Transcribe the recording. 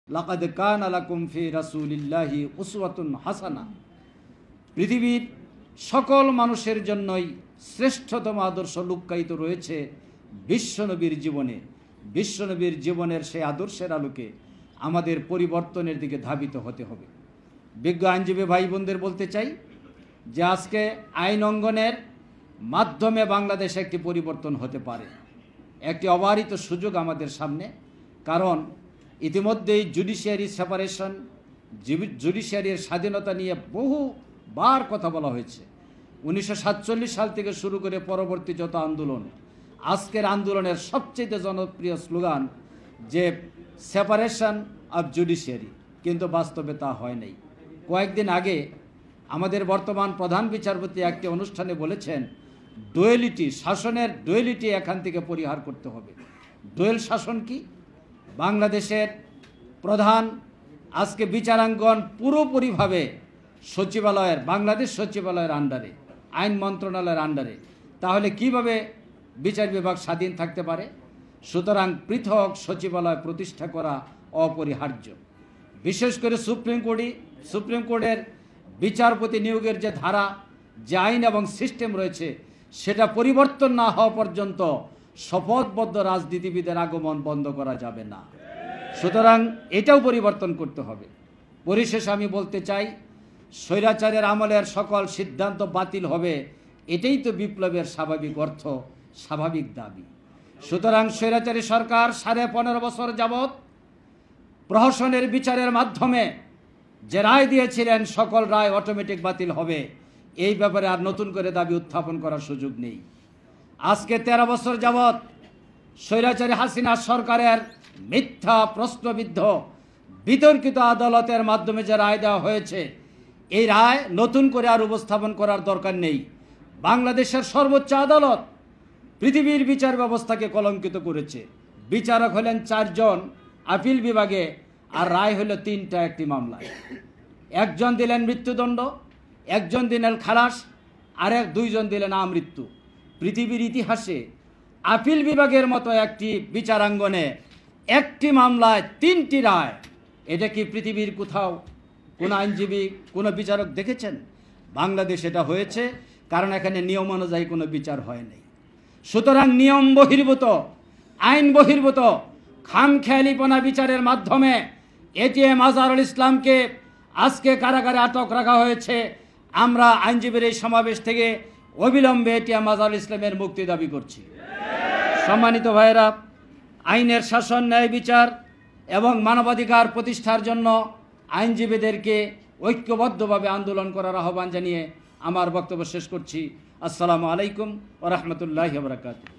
লাকাদ কানা লাকুম ফি রাসূলিল্লাহি উসওয়াতুন হাসানা। পৃথিবীর সকল মানুষের জন্যই শ্রেষ্ঠতম আদর্শ লুক্কায়িত রয়েছে বিশ্বনবীর জীবনে। বিশ্বনবীর জীবনের সেই আদর্শের আলোকে আমাদের পরিবর্তনের দিকে ধাবিত হতে হবে। বিজ্ঞ আইনজীবী ভাই বোনদের বলতে চাই যে আজকে আইন অঙ্গনের মাধ্যমে বাংলাদেশে একটি পরিবর্তন হতে পারে, একটি অবারিত সুযোগ আমাদের সামনে। কারণ ইতিমধ্যেই জুডিশিয়ারি সেপারেশন, জুডিশিয়ারির স্বাধীনতা নিয়ে বহুবার কথা বলা হয়েছে। 1947 সাল থেকে শুরু করে পরবর্তী যত আন্দোলন, আজকের আন্দোলনের সবচেয়ে জনপ্রিয় স্লোগান যে সেপারেশন অফ জুডিশিয়ারি, কিন্তু বাস্তবে তা হয় নাই। কয়েকদিন আগে আমাদের বর্তমান প্রধান বিচারপতি একটি অনুষ্ঠানে বলেছেন ডুয়েলিটি, শাসনের ডুয়েলিটি এখান থেকে পরিহার করতে হবে। ডুয়েল শাসন কি? বাংলাদেশের প্রধান আজকে বিচারাঙ্গন পুরোপুরিভাবে সচিবালয়ের, বাংলাদেশ সচিবালয়ের আন্ডারে, আইন মন্ত্রণালয়ের আন্ডারে। তাহলে কিভাবে বিচার বিভাগ স্বাধীন থাকতে পারে? সুতরাং পৃথক সচিবালয় প্রতিষ্ঠা করা অপরিহার্য। বিশেষ করে সুপ্রিম কোর্টের বিচারপতি নিয়োগের যে ধারা, যে আইন এবং সিস্টেম রয়েছে, সেটা পরিবর্তন না হওয়া পর্যন্ত শপথবদ্ধ রাজনীতিবিদের আগমন বন্ধ করা যাবে না। সুতরাং এটাও পরিবর্তন করতে হবে। পরিশেষে আমি বলতে চাই, স্বৈরাচারের আমলের সকল সিদ্ধান্ত বাতিল হবে, এটাই তো বিপ্লবের স্বাভাবিক অর্থ, স্বাভাবিক দাবি। সুতরাং স্বৈরাচারী সরকার 15.5 বছর যাবৎ প্রহসনের বিচারের মাধ্যমে যে রায় দিয়েছিলেন, সকল রায় অটোমেটিক বাতিল হবে, এই ব্যাপারে আর নতুন করে দাবি উত্থাপন করার সুযোগ নেই। আজকে 13 বছর যাবৎ স্বৈরাচারী হাসিনা সরকারের মিথ্যা প্রশ্নবিদ্ধ বিতর্কিত আদালতের মাধ্যমে যে রায় দেওয়া হয়েছে, এই রায় নতুন করে আর উপস্থাপন করার দরকার নেই। বাংলাদেশের সর্বোচ্চ আদালত পৃথিবীর বিচার ব্যবস্থাকে কলঙ্কিত করেছে। বিচারক হলেন 4 জন আপিল বিভাগে, আর রায় হলো 3টা একটি মামলায়। একজন দিলেন মৃত্যুদণ্ড, একজন দিলেন খালাস, আর 2 জন দিলেন আমৃত্যু। পৃথিবীর ইতিহাসে আপিল বিভাগের মতো একটি বিচারাঙ্গনে একটি মামলায় 3টি রায়, এটা কি পৃথিবীর কোথাও কোনো আইনজীবী, কোনো বিচারক দেখেছেন? বাংলাদেশ এটা হয়েছে কারণ এখানে নিয়ম অনুযায়ী কোনো বিচার হয় নাই। সুতরাং নিয়ম বহির্ভূত, আইন বহির্ভূত খামখেয়ালিপনা বিচারের মাধ্যমে এটিএম আজহারুল ইসলামকে আজকে কারাগারে আটক রাখা হয়েছে। আমরা আইনজীবীর এই সমাবেশ থেকে অবিলম্বে এটিএম আজহারুল ইসলামের মুক্তি দাবি করছি। সম্মানিত ভাইয়েরা, আইনের শাসন, ন্যায় বিচার এবং মানবাধিকার প্রতিষ্ঠার জন্য আইনজীবীদেরকে ঐক্যবদ্ধভাবে আন্দোলন করার আহ্বান জানিয়ে আমার বক্তব্য শেষ করছি। আসসালামু আলাইকুম ওয়া রাহমাতুল্লাহি ওয়া বারাকাতুহু।